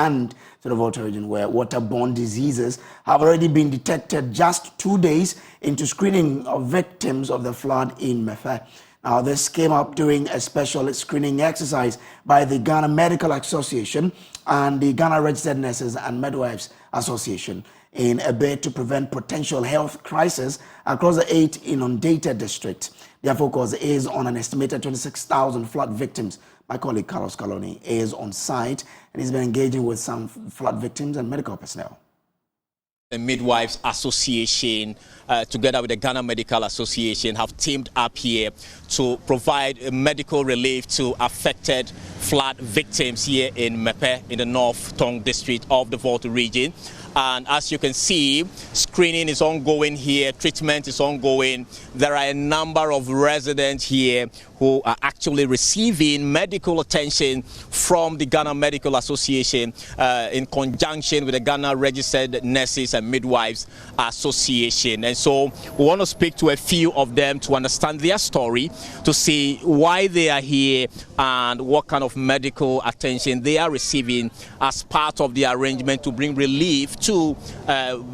and to the Volta region, where waterborne diseases have already been detected just 2 days into screening of victims of the flood in Mepe. Now, this came up during a special screening exercise by the Ghana Medical Association and the Ghana Registered Nurses and Midwives Association in a bid to prevent potential health crisis across the 8 inundated districts. Their focus is on an estimated 26,000 flood victims. My colleague Carlos Caloni is on site and he's been engaging with some flood victims and medical personnel. The Midwives Association, together with the Ghana Medical Association, have teamed up here to provide medical relief to affected flood victims here in Mepe, in the North Tong district of the Volta region. And as you can see, screening is ongoing here, treatment is ongoing. There are a number of residents here who are actually receiving medical attention from the Ghana Medical Association in conjunction with the Ghana Registered Nurses and Midwives Association. And so we want to speak to a few of them to understand their story, to see why they are here and what kind of medical attention they are receiving as part of the arrangement to bring relief to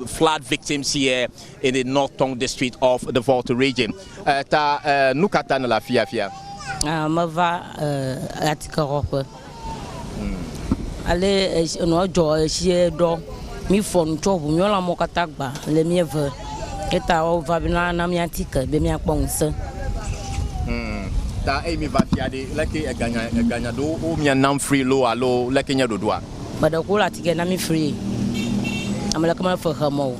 flood victims here in the North Tong district of the Volta region. Nukata na la fia. Mava atikarope. Ale no jo sie do mi fon to bu mi ola mo katagba le mi eve eta o va bina na mi atika be mi akponse. Ta e mi va fiade leke ganya do o mi nam free lo alo leke nya do doa. Badakula tike na mi free. I'm like for her more.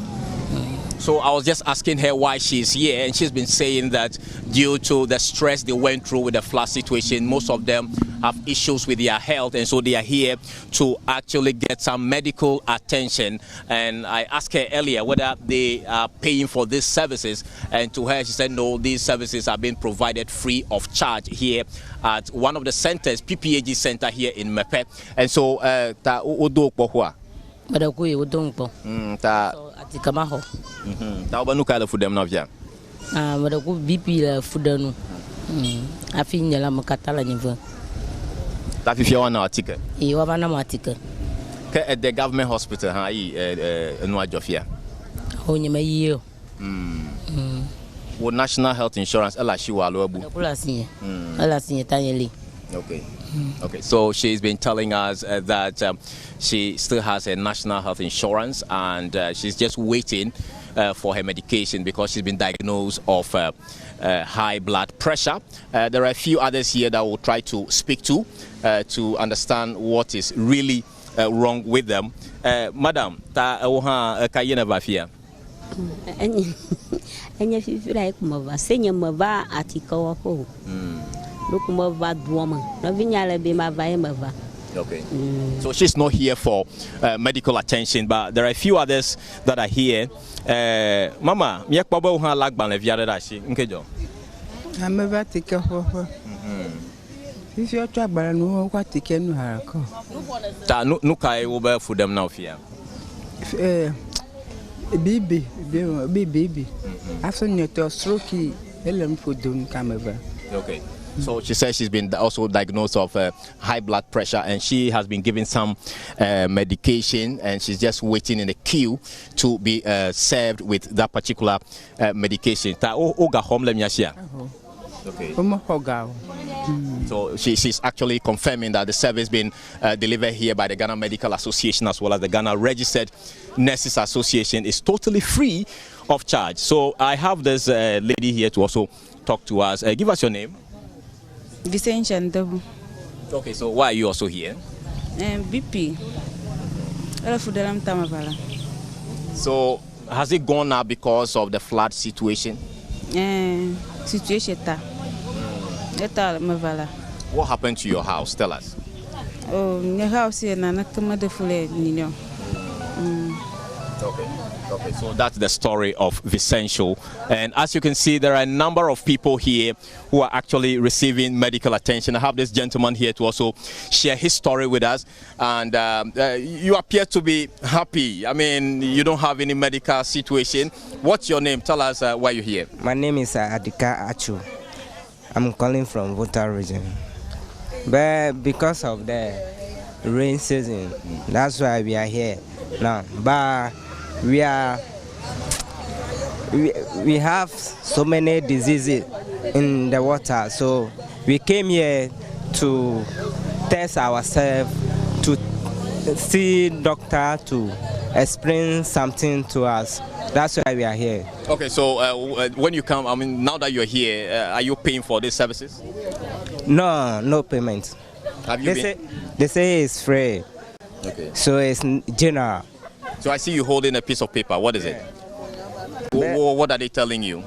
So I was just asking her why she's here, and she's been saying that due to the stress they went through with the flood situation, most of them have issues with their health, and so they are here to actually get some medical attention. And I asked her earlier whether they are paying for these services, and to her she said no, these services are being provided free of charge here at one of the centers, PPAG center here in Mepe. And so ta odo pohwa Badakuye udongpo. Ta atikamaho. Ta obanuka la fudem na via. Badaku BP la fudanu. Afi nyala makatala nyeva. Ta fifia wana atike. Wana matike. Ke at the government hospital ha yi no ajofia. Onyema yiyo. Wo national health insurance ela shi wa lo abu. Kula sinye. Ela sinye tanyeli. Okay. Okay, so she's been telling us that she still has a national health insurance and she's just waiting for her medication because she's been diagnosed of high blood pressure. There are a few others here that we'll try to speak to understand what is really wrong with them. Madam, ta oha kayena bafia. Enya fifira ekumava senya mava atikawa ho. Okay. So she's not here for medical attention, but there are a few others that are here. Mama, miyak baba uha lagban le viare dashi. Nkejo. Ameva tike ho. If you try baranu kwa tike nu harako. Ta nukai oba fudem na ofia. Baby. After you stroke elem fudun kameva. Okay. So she says she's been also diagnosed of high blood pressure and she has been given some medication and she's just waiting in the queue to be served with that particular medication. Okay. So she's actually confirming that the service being delivered here by the Ghana Medical Association as well as the Ghana Registered Nurses Association is totally free of charge. So I have this lady here to also talk to us. Give us your name. Okay, so why are you also here? BP. So has it gone now because of the flood situation? What happened to your house? Tell us. Oh, your house here na nakama. Okay, so that's the story of Vicencio. And as you can see, there are a number of people here who are actually receiving medical attention. I have this gentleman here to also share his story with us. And you appear to be happy. I mean, you don't have any medical situation. What's your name? Tell us why you're here. My name is Adika Achu. I'm calling from Volta region. But because of the rain season. That's why we are here now. But we have so many diseases in the water, so we came here to test ourselves, to see doctor to explain something to us. That's why we are here. Okay, so when you come, I mean, now that you're here, are you paying for these services? No payment. Have you They say it's free. Okay. So it's general. So I see you holding a piece of paper. What is it? What are they telling you?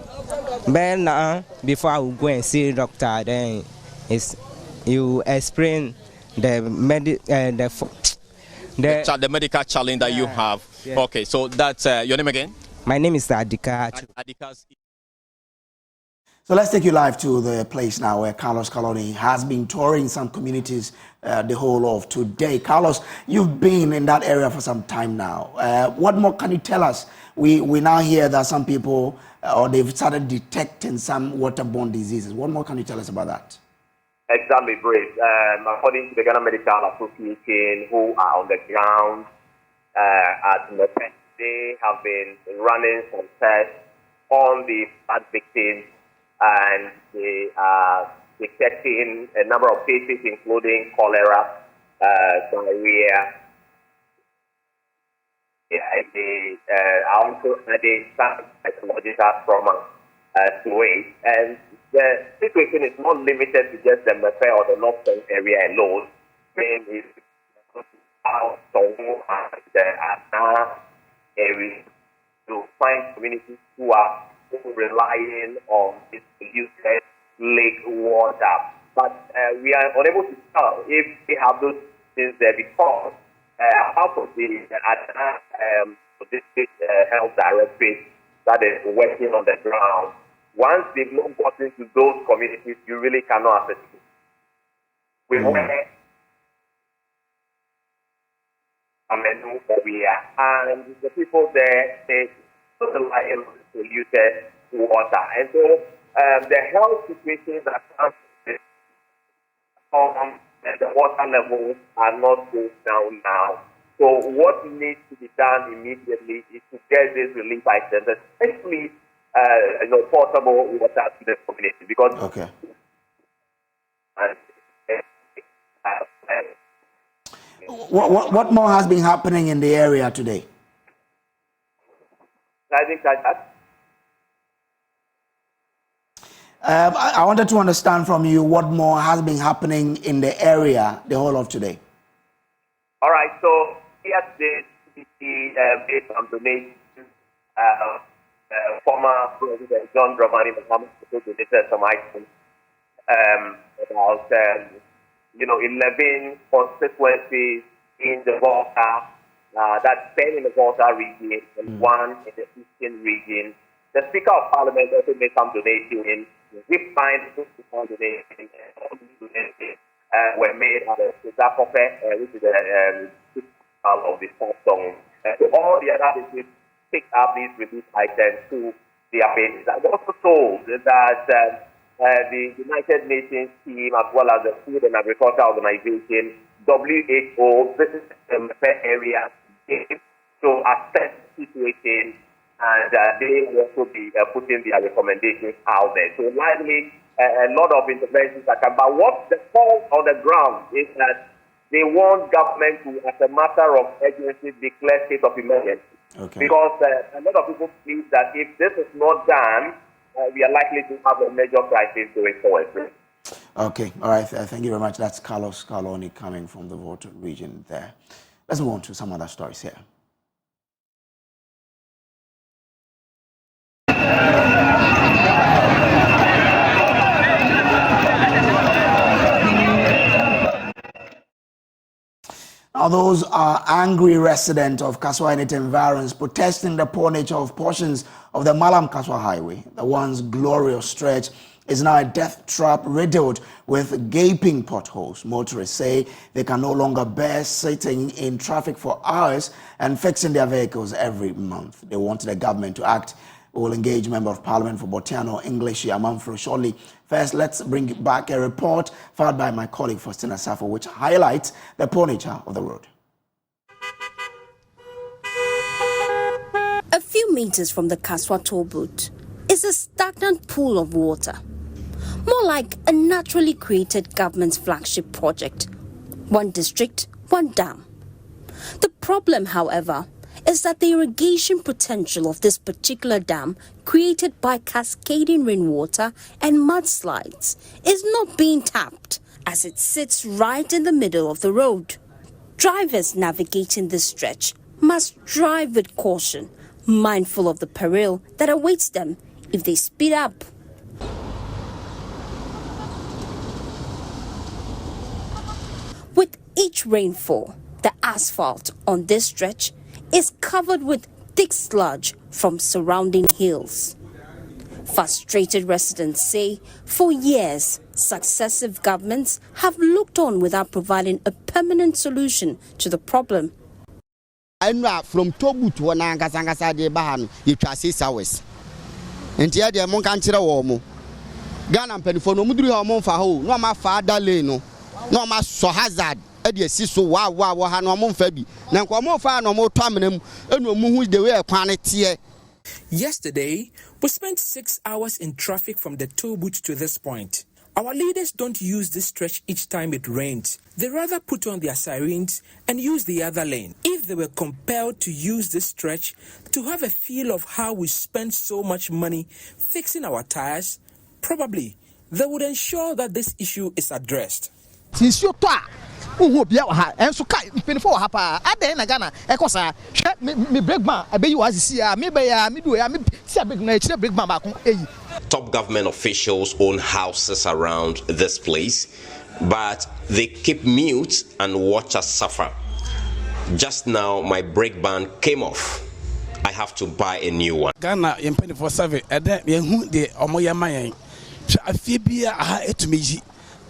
But now, before I will go and see the doctor, then you explain the medical challenge that you have. Yeah. Okay, so that's your name again? My name is Adika. So let's take you live to the place now where Carlos Coloni has been touring some communities the whole of today. Carlos, you've been in that area for some time now. What more can you tell us? We now hear that some people, or they've started detecting some waterborne diseases. What more can you tell us about that? Exactly, Grace. According to the Ghana Medical Association, who are on the ground at Mepe, they have been running some tests on the flood victims, and they are detecting a number of cases, including cholera, diarrhea. They are also adding some psychological trauma to it. And the situation is not limited to just the Mepe or the northern area alone. Mainly out and the Asante area to find communities who are relying on this polluted lake water. But we are unable to tell if they have those things there because out of the district health directorate that is working on the ground, once they've not gotten to those communities, you really cannot assess it. We and the people there, they rely on polluted water. And so the health situations that comes and the water levels are not going down now. So what needs to be done immediately is to get this relief items, especially portable water to the community, because What more has been happening in the area today? I think that. I wanted to understand from you what more has been happening in the area the whole of today. All right, so yesterday, based on donations, former President John Dramani Mahama donated some items about 11 constituencies in the Volta, that's 10 in the Volta region and 1 in the Eastern region. The Speaker of Parliament also made some donations. Zip lines donations, were made at the Zapope, which is the of the South Song. So all the other districts picked up these relief items to their bases. I was also told that the United Nations team, as well as the Food and Agriculture Organization, WHO, visited the area to assess the situation, and they will also be putting their recommendations out there. So likely a lot of interventions are coming. But what the call on the ground is that they want government to, as a matter of urgency, declare state of emergency. Okay. Because a lot of people believe that if this is not done, we are likely to have a major crisis going forward. Okay, all right. Thank you very much. That's Carlos Coloni coming from the Volta region there. Let's move on to some other stories here. Now, those are angry residents of Kaswa and its environs protesting the poor nature of portions of the Malam Kaswa highway. The once glorious stretch is now a death trap riddled with gaping potholes. Motorists say they can no longer bear sitting in traffic for hours and fixing their vehicles every month. They want the government to act We will engage Member of Parliament for Botiano, English, Amanfro shortly. First, let's bring back a report filed by my colleague Faustina Safo, which highlights the poor nature of the road. A few meters from the Kaswa toll booth is a stagnant pool of water, more like a naturally created government's flagship project. One district, one dam. The problem, however, is that the irrigation potential of this particular dam, created by cascading rainwater and mudslides, is not being tapped, as it sits right in the middle of the road. Drivers navigating this stretch must drive with caution, mindful of the peril that awaits them if they speed up. With each rainfall, the asphalt on this stretch is covered with thick sludge from surrounding hills. Frustrated residents say for years, successive governments have looked on without providing a permanent solution to the problem. From Tobu to Nagasangasa de Bahan, you try 6 hours. And here the Moncanchira Womo. Ghana Penfono Mudri or Monfaho, no my father Leno, no my so hazard. Siso wa no mo fabi na nkomo fa no mo twamenam enu mu de we kwanete. Yesterday, we spent 6 hours in traffic from the toll booth to this point. Our leaders don't use this stretch each time it rains. They rather put on their sirens and use the other lane. If they were compelled to use this stretch to have a feel of how we spend so much money fixing our tires, probably they would ensure that this issue is addressed. Since you talk, and so pay for Hapa, at the end of Ghana, Ecosa, me break man, I bet you as see, maybe I do a big nature, big mama. Top government officials own houses around this place, but they keep mute and watch us suffer. Just now, my brake band came off. I have to buy a new one. Ghana, in penny for survey, and then who the Omoya Mayan. I feel be a high to me.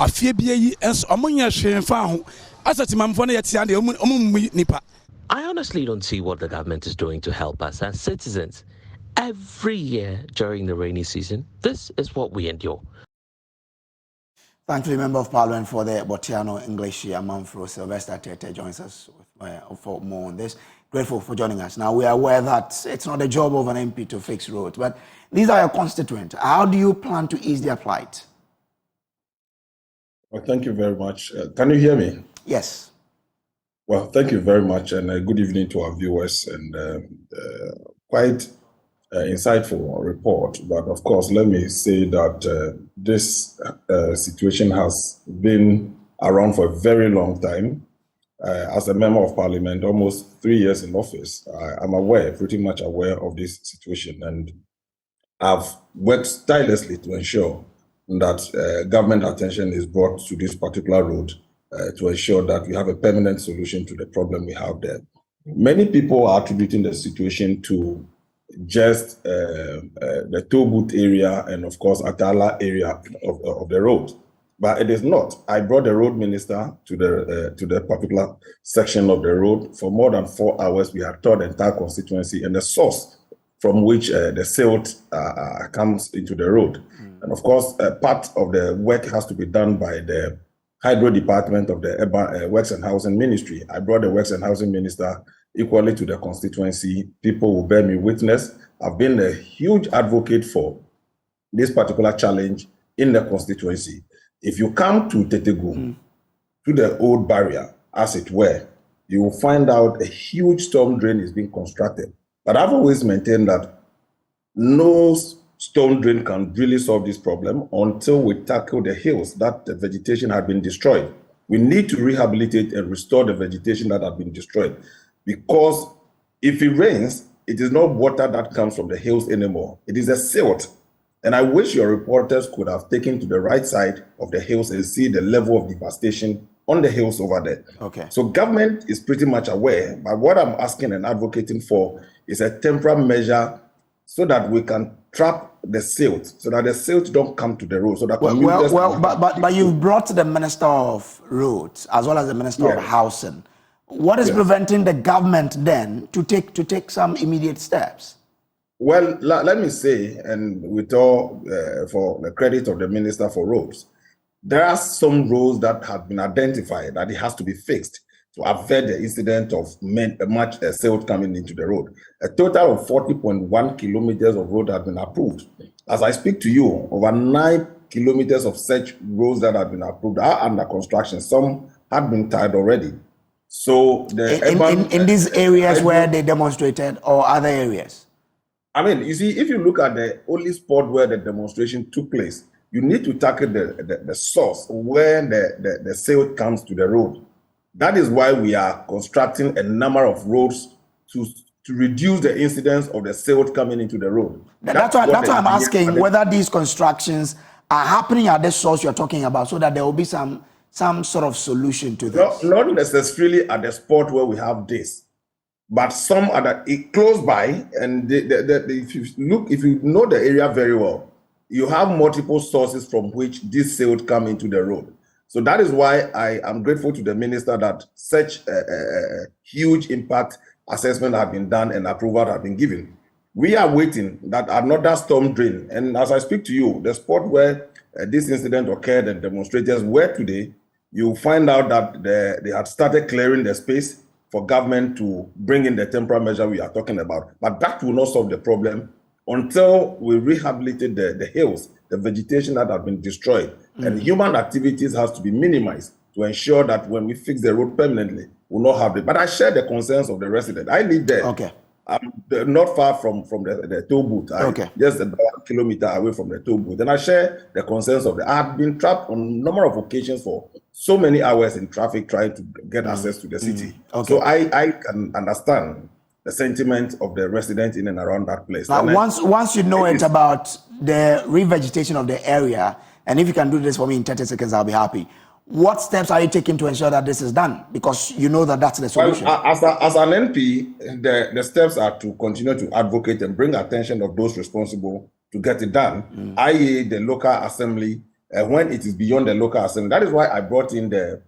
I feel be as Omoya Shin found. As a man for the Nipa. I honestly don't see what the government is doing to help us as citizens. Every year during the rainy season, this is what we endure. Thankfully, Member of Parliament for the Botiano, English, Amanfro, Sylvester Tete joins us for more on this. Grateful for joining us. Now, we are aware that it's not the job of an MP to fix roads, but these are your constituents. How do you plan to ease their plight? Well, thank you very much. Can you hear me? Yes. Well, thank you very much, and good evening to our viewers, and quite insightful report. But of course, let me say that this situation has been around for a very long time. As a member of parliament, almost 3 years in office, I'm pretty much aware of this situation, and I've worked tirelessly to ensure that government attention is brought to this particular road to ensure that we have a permanent solution to the problem we have there. Many people are attributing the situation to just the toll booth area and, of course, Atala area of the road. But it is not. I brought the road minister to the particular section of the road. For more than 4 hours, we had toured the entire constituency and the source from which the silt comes into the road. And of course, part of the work has to be done by the Hydro Department of the Works and Housing Ministry. I brought the Works and Housing Minister equally to the constituency. People will bear me witness. I've been a huge advocate for this particular challenge in the constituency. If you come to Tetegu, to the old barrier, as it were, you will find out a huge storm drain is being constructed. But I've always maintained that no storm drain can really solve this problem until we tackle the hills that the vegetation had been destroyed. We need to rehabilitate and restore the vegetation that had been destroyed, because if it rains, it is not water that comes from the hills anymore. It is a silt. And I wish your reporters could have taken to the right side of the hills and see the level of devastation on the hills over there. Okay. So government is pretty much aware, but what I'm asking and advocating for is a temporary measure so that we can trap the silt, so that the silt don't come to the road. So that but you've brought the Minister of Roads as well as the Minister of Housing. What is preventing the government then to take some immediate steps? Well, let me say, and with all for the credit of the Minister for Roads, there are some roads that have been identified that it has to be fixed to avert the incident of much silt coming into the road. A total of 40.1 kilometers of road have been approved. As I speak to you, over 9 kilometers of such roads that have been approved are under construction. Some have been tied already. So in these areas where they demonstrated or other areas? I mean, you see, if you look at the only spot where the demonstration took place, you need to tackle the source where the silt comes to the road. That is why we are constructing a number of roads to reduce the incidence of the silt coming into the road. That's why I'm asking whether these constructions are happening at the source you're talking about, so that there will be some sort of solution to this. Not necessarily at the spot where we have this, but some other close by. And if you know the area very well, you have multiple sources from which this silt come into the road. So that is why I am grateful to the minister that such a huge impact assessment have been done and approval have been given. We are waiting that another storm drain. And as I speak to you, the spot where this incident occurred and demonstrators were today, you find out that they had started clearing the space for government to bring in the temporary measure we are talking about. But that will not solve the problem until we rehabilitate the hills, the vegetation that have been destroyed. And human activities has to be minimized to ensure that when we fix the road permanently, we'll not have it. But I share the concerns of the resident. I live there. Okay. I'm not far from the toll booth. Just about 1 kilometer away from the toll booth. And I share the concerns of I have been trapped on a number of occasions for so many hours in traffic trying to get access to the city. Okay. So I can understand the sentiment of the residents in and around that place. Now, once you know it about the revegetation of the area, and if you can do this for me in 30 seconds, I'll be happy. What steps are you taking to ensure that this is done? Because you know that that's the solution. Well, as an MP, the steps are to continue to advocate and bring attention of those responsible to get it done, i.e. the local assembly, when it is beyond the local assembly. That is why I brought in the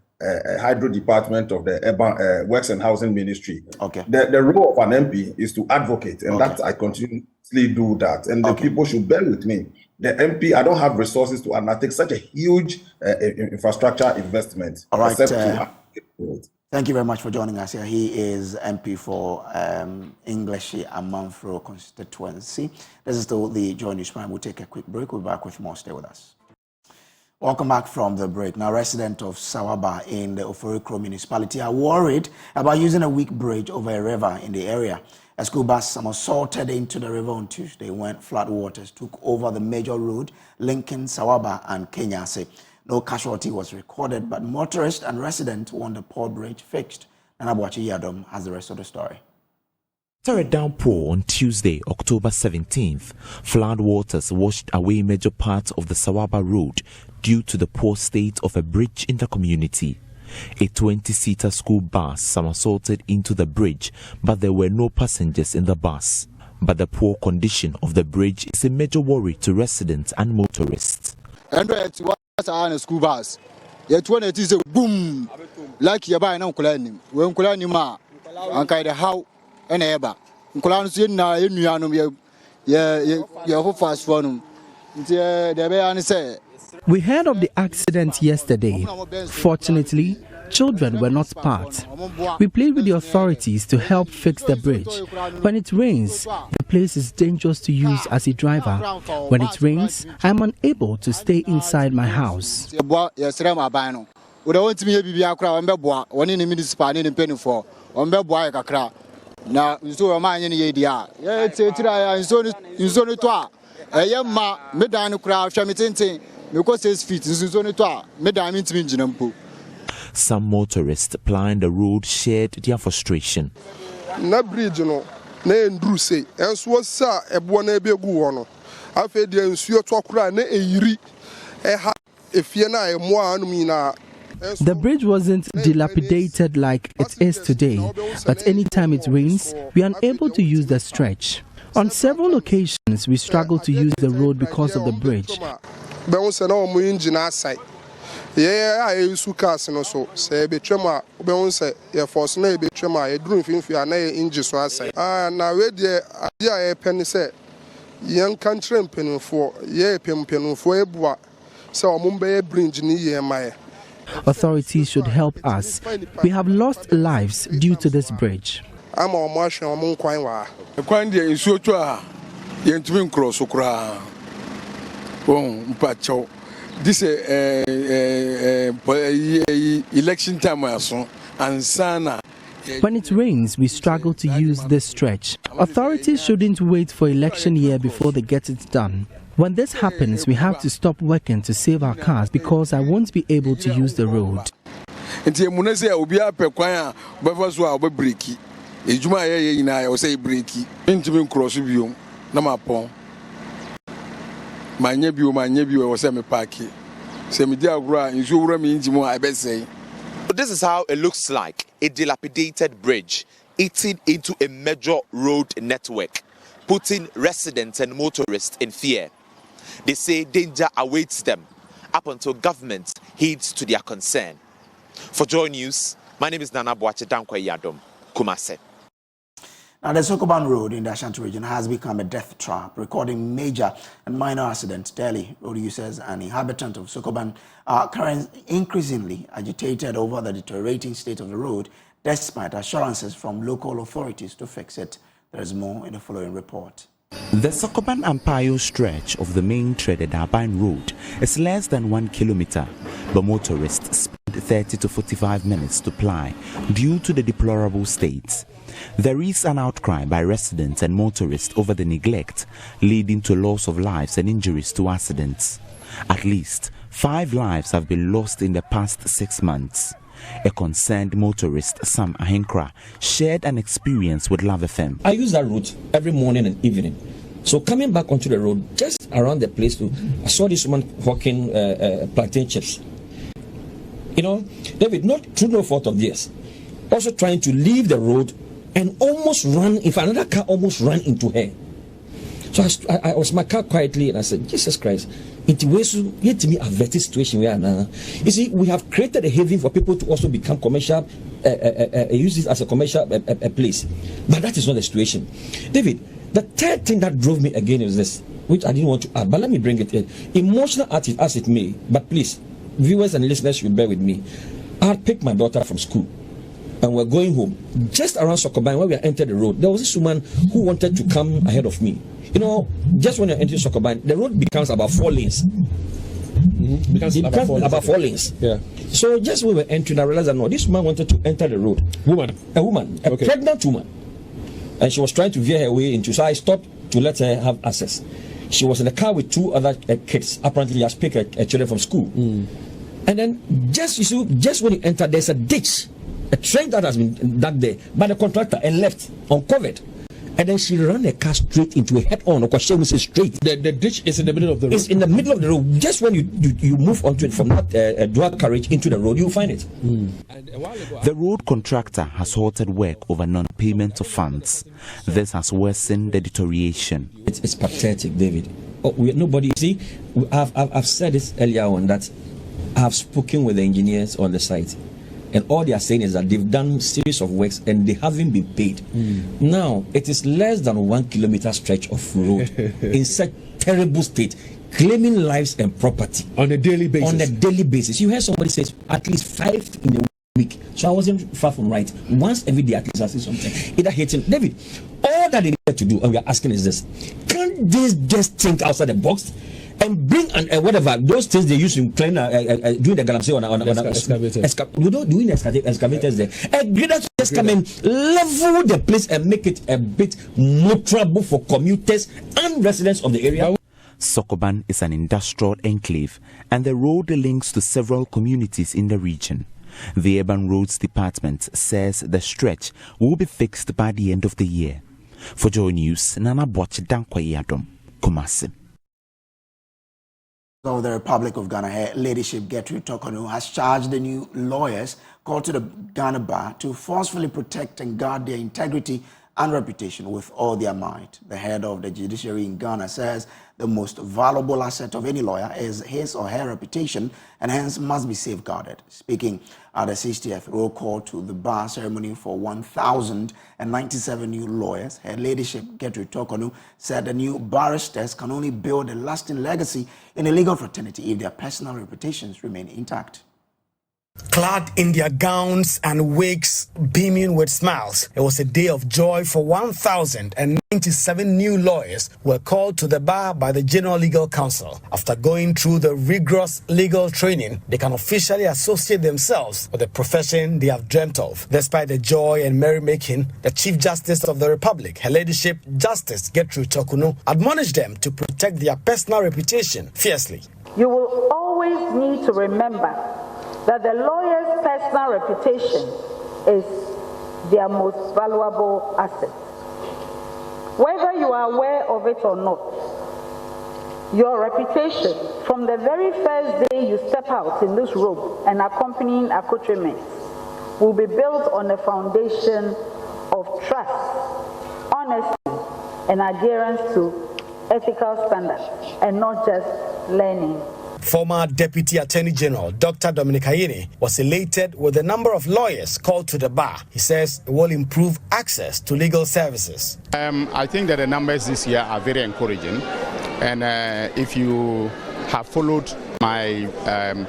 hydro department of the urban works and housing ministry. Okay. The role of an MP is to advocate, and that I continuously do that. And the people should bear with me. The MP, I don't have resources to undertake such a huge infrastructure investment. All right. Thank you very much for joining us here. He is MP for English Amanfro constituency. This is still the JoyNews Prime. We'll take a quick break. We'll be back with more. Stay with us. Welcome back from the break. Now, residents of Saaba in the Oforikro municipality are worried about using a weak bridge over a river in the area. A school bus somersaulted into the river on Tuesday when flood waters took over the major road linking Saaba and Kenyase. No casualty was recorded, but motorists and residents want the poor bridge fixed. Nanabuachi Yadom has the rest of the story. After a downpour on Tuesday, October 17th, flood waters washed away major parts of the Saaba road due to the poor state of a bridge in the community. A 20-seater school bus somersaulted into the bridge, but there were no passengers in the bus. But the poor condition of the bridge is a major worry to residents and motorists. And it's a school bus. Yet when it is a boom, like you buy an uncle, when Kulanima, and kind of how and ever. Kulan's in Yanum, your fast phone. We heard of the accident yesterday. Fortunately, children were not part. We plead with the authorities to help fix the bridge. When it rains, the place is dangerous to use as a driver. When it rains, I am unable to stay inside my house. Some motorists plying the road shared their frustration. Na bridge no na endru sei enso sa ebo na ebe gu wo no afa de ensuo tokura na eyiri ha efie na emo anum nyina. The bridge wasn't dilapidated like it is today, but anytime it rains, we are unable to use the stretch. On several occasions, we struggle to use the road because of the bridge. Yeah, I use cars no so say be trema be won say ye force na be trema ye drum finfi ana ye inji so asai na we de ade a penny say yen kan trem penufo ye penufo ebua say omumbe ye bridge ni ye maye. Authorities should help us. We have lost lives due to this bridge. I'm on march on mon kwan wa kwan de nsuo twa a yentumi nkro so kra mpacho. This election time and sana. When it rains, we struggle to use this stretch. Authorities shouldn't wait for election year before they get it done. When this happens, we have to stop working to save our cars because I won't be able to use the road. This is how it looks like, a dilapidated bridge eating into a major road network, putting residents and motorists in fear. They say danger awaits them up until government heeds to their concern. For Joy News, my name is Nana Boache Dankwa Yadom, Kumase. Now, the Sokoban Road in the Ashanti region has become a death trap, recording major and minor accidents daily. Road users and inhabitants of Sokoban are currently increasingly agitated over the deteriorating state of the road, despite assurances from local authorities to fix it. There is more in the following report. The Sokoban Ampayo stretch of the main threaded Urban Road is less than 1 kilometer, but motorists spend 30 to 45 minutes to ply due to the deplorable state. There is an outcry by residents and motorists over the neglect, leading to loss of lives and injuries to accidents. At least 5 lives have been lost in the past 6 months. A concerned motorist, Sam Ahenkra, shared an experience with Love FM. I use that route every morning and evening. So coming back onto the road, just around the place, I saw this woman hawking plantain chips. You know, David, not through no fault of theirs, also trying to leave the road and almost run, if another car almost ran into her. So I was my car quietly and I said, Jesus Christ, it was yet to me a very situation we are now. You see, we have created a haven for people to also become commercial, use this as a commercial place. But that is not the situation. David, the third thing that drove me again is this, which I didn't want to add, but let me bring it in. Emotional as it may, but please, viewers and listeners should bear with me. I picked my daughter from school and we're going home. Just around Sokoban, where we entered the road, there was this woman who wanted to come ahead of me. You know, just when you're entering Sokoban, the road becomes about 4 lanes. It becomes about 4 lanes. Yeah. So just when we were entering, I realized that no, this woman wanted to enter the road. A woman, a pregnant woman. And she was trying to veer her way into, so I stopped to let her have access. She was in the car with 2 other kids. Apparently, she has picked her children from school. And then just when you enter, there's a ditch. A train that has been dug there by the contractor and left uncovered. And then she ran the car straight into a head-on. Of course, she was straight. The ditch is in the middle of the road. It's in the middle of the road. Just when you move onto it from that dual carriage into the road, you'll find it. The road contractor has halted work over non-payment of funds. This has worsened the deterioration. It's pathetic, David. Nobody, see, I've said this earlier on that I've spoken with the engineers on the site. And all they are saying is that they've done series of works and they haven't been paid. Now, it is less than 1 kilometer stretch of road in such terrible state, claiming lives and property. On a daily basis. You heard somebody say at least 5 in a week. So I wasn't far from right. Once every day at least I see something. Either hating. David, all that they need to do, and we are asking is this. Can't they just think outside the box? And bring whatever those things they use to clean doing the galamsey on excavator. Doing excavators there. A grader to just come and level the place and make it a bit motorable for commuters and residents of the area. Sokoban is an industrial enclave, and the road links to several communities in the region. The Urban Roads Department says the stretch will be fixed by the end of the year. For Joy News, Nana Boache Dankwa Yadom, Kumasi. Of the Republic of Ghana, leadership Gertrude Tokonu has charged the new lawyers called to the Ghana Bar to forcefully protect and guard their integrity and reputation with all their might. The head of the judiciary in Ghana says the most valuable asset of any lawyer is his or her reputation and hence must be safeguarded. Speaking at the 60th roll call to the bar ceremony for 1,097 new lawyers, Her Ladyship Gertrude Tokonu said the new barristers can only build a lasting legacy in the legal fraternity if their personal reputations remain intact. Clad in their gowns and wigs, beaming with smiles, it was a day of joy for 1,097 new lawyers who were called to the bar by the General Legal Council. After going through the rigorous legal training, they can officially associate themselves with the profession they have dreamt of. Despite the joy and merrymaking, the Chief Justice of the Republic, Her Ladyship Justice Gertrude Tokunu, admonished them to protect their personal reputation fiercely. You will always need to remember that the lawyer's personal reputation is their most valuable asset. Whether you are aware of it or not, your reputation from the very first day you step out in this robe and accompanying accoutrements will be built on a foundation of trust, honesty, and adherence to ethical standards, and not just learning. Former Deputy Attorney General Dr. Dominic Ayine was elated with the number of lawyers called to the bar. He says it will improve access to legal services. I think that the numbers this year are very encouraging. And if you have followed my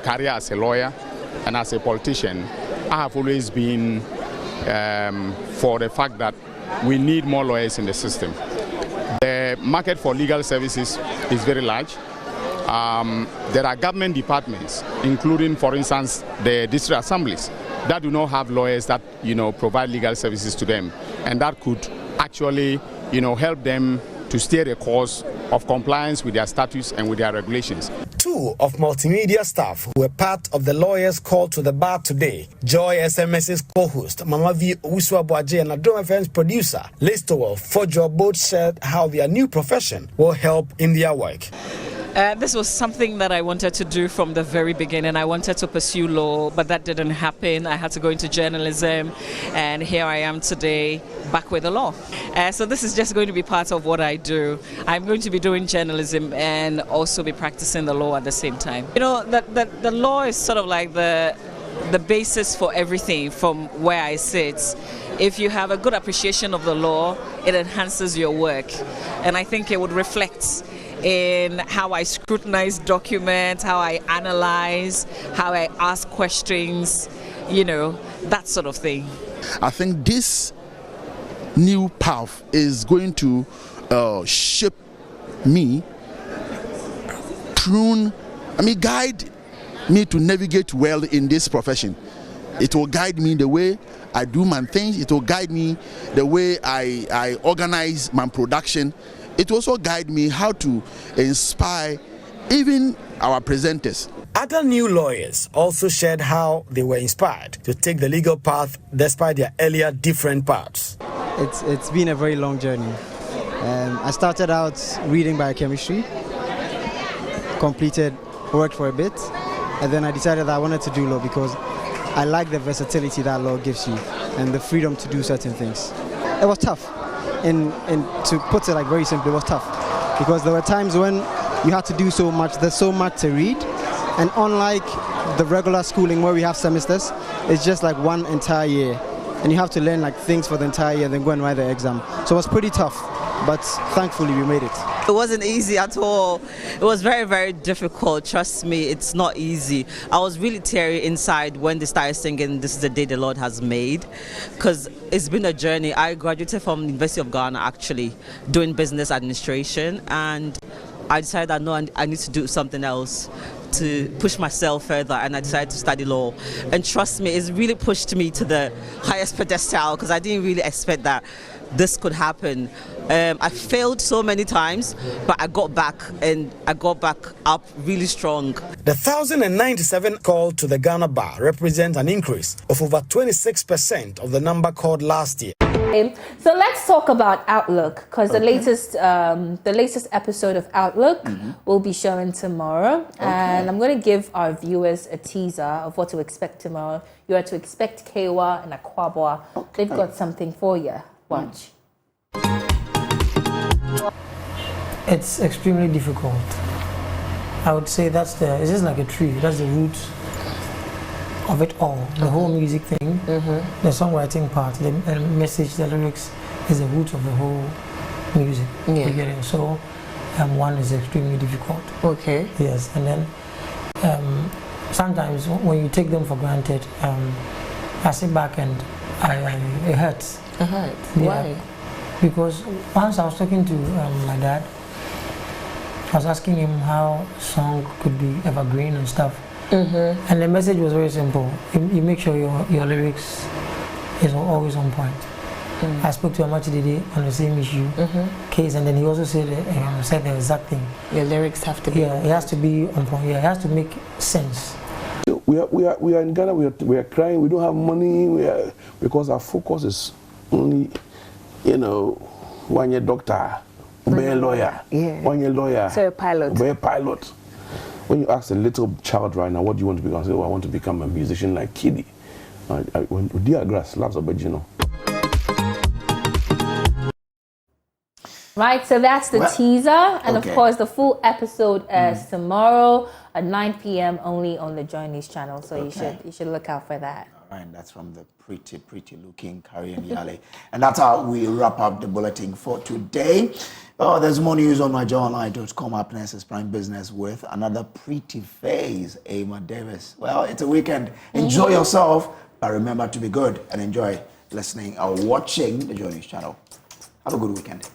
career as a lawyer and as a politician, I have always been for the fact that we need more lawyers in the system. The market for legal services is very large. There are government departments, including, for instance, the district assemblies, that do not have lawyers that, provide legal services to them. And that could actually, help them to steer the course of compliance with their statutes and with their regulations. Two of multimedia staff who were part of the lawyers called to the bar today, Joy SMS's co-host, Mama V. Owusu-Abuaje, and Adom FM's producer, Listowell Fojo, both shared how their new profession will help in their work. This was something that I wanted to do from the very beginning. I wanted to pursue law, but that didn't happen. I had to go into journalism, and here I am today, back with the law. So this is just going to be part of what I do. I'm going to be doing journalism and also be practicing the law at the same time. The law is sort of like the basis for everything from where I sit. If you have a good appreciation of the law, it enhances your work. And I think it would reflect in how I scrutinize documents, how I analyze, how I ask questions, that sort of thing. I think this new path is going to shape me, guide me to navigate well in this profession. It will guide me the way I do my things. It will guide me the way I organize my production. It will also guide me how to inspire even our presenters. Other new lawyers also shared how they were inspired to take the legal path despite their earlier different paths. It's been a very long journey. I started out reading biochemistry, worked for a bit, and then I decided that I wanted to do law because I like the versatility that law gives you and the freedom to do certain things. It was tough. And to put it very simply, it was tough because there were times when you had to do so much. There's so much to read, and unlike the regular schooling where we have semesters, it's just like one entire year, and you have to learn things for the entire year, then go and write the exam. So it was pretty tough, but thankfully we made it. It wasn't easy at all. It was very, very difficult. Trust me, it's not easy. I was really teary inside when they started singing "This is the Day the Lord Has Made," because it's been a journey. I graduated from the University of Ghana, actually, doing business administration, and I decided that no, I need to do something else to push myself further, and I decided to study law. And trust me, it's really pushed me to the highest pedestal because I didn't really expect that this could happen. I failed so many times, but I got back up really strong. The 1,097 called to the Ghana bar represent an increase of over 26% of the number called last year. So let's talk about Outlook, because the latest episode of Outlook will be showing tomorrow, and I'm going to give our viewers a teaser of what to expect tomorrow. You are to expect Kewa and Akwabwa. They've got something for you. Watch. It's extremely difficult. I would say it's just like a tree. That's the root of it all. The whole music thing, the songwriting part, the message, the lyrics is the root of the whole music. Yeah. You get it? So one is extremely difficult. Okay. Yes, and then sometimes when you take them for granted, I sit back and it hurts. It hurts. Yeah. Why? Because once I was talking to my dad, I was asking him how song could be evergreen and stuff. And the message was very simple. You make sure your lyrics is always on point. I spoke to Amachi today on the same issue case, and then he also said the exact thing. Your lyrics have to be. Yeah, it has to be on point. Yeah, it has to make sense. We are in Ghana. We are crying. We don't have money. Because our focus is only, one year doctor, be a lawyer. Yeah. 1 year lawyer. So a pilot. Be a pilot. When you ask a little child right now, what do you want to become? I say, I want to become a musician like Kiddy. When Dear Grass loves a bit, Right, so that's the teaser, and okay. of course the full episode is tomorrow at 9 p.m. only on the JoyNews channel. So you should look out for that. All right, that's from the pretty looking Carrie and Yale. And that's how we wrap up the bulletin for today. There's more news on myjoyonline.com. Up next is Prime Business with another pretty face, Emma Davis. Well, it's a weekend. Enjoy yourself, but remember to be good and enjoy listening or watching the JoyNews channel. Have a good weekend.